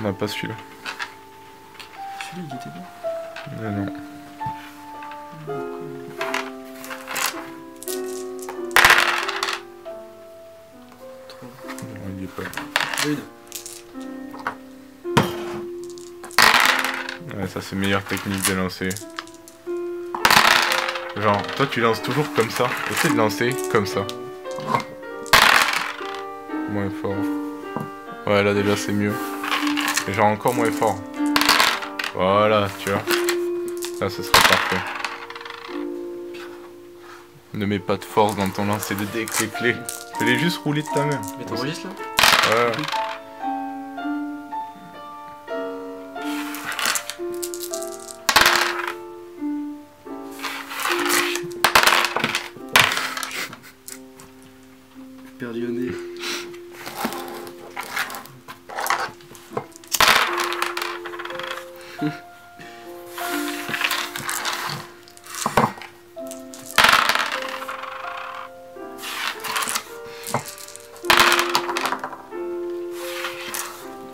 On n'a pas celui-là. Celui-là il était bien. Non. Non, il est pas. Oui, Ouais, ça c'est meilleure technique de lancer. Genre, toi tu lances toujours comme ça. Essaie de lancer comme ça. Moins fort. Ouais, là déjà c'est mieux. Et genre encore moins fort. Voilà, tu vois. Là ce serait parfait. Ne mets pas de force dans ton lancer de dés avec les clés. Fais-les juste rouler de ta main. mais t'enregistres là? Ouais. Perdu au nez.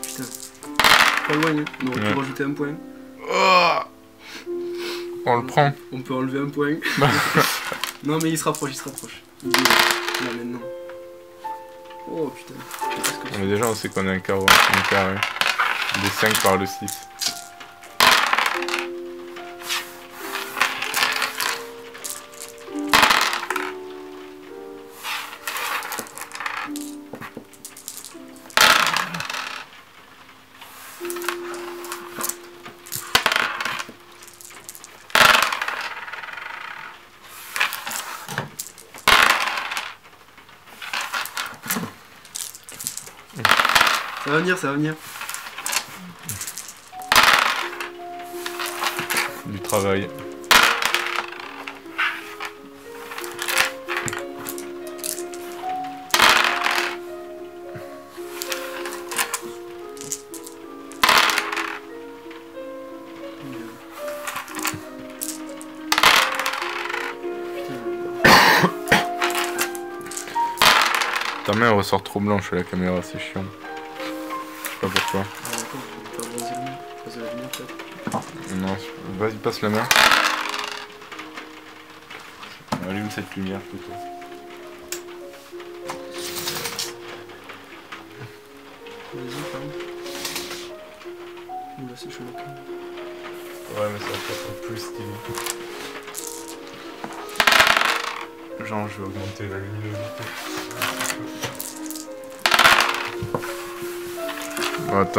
Putain. Pas loin, hein. On aurait pu rajouter un point. Oh, on le prend. On peut enlever un point. Non mais il se rapproche, il se rapproche. Il est là maintenant. Oh putain. Mais déjà on sait qu'on a un carreau, un carré. Des 5 par le 6. Ça va venir, ça va venir. Du travail. Ta main ressort trop blanche à la caméra, c'est chiant. Je sais pas pourquoi. Non, vas-y, passe la main. Allume cette lumière plutôt. Vas-y, pardon. Oula, c'est chaud là. Ouais, mais ça va être plus stylé. Genre, je vais augmenter la luminosité. Attends.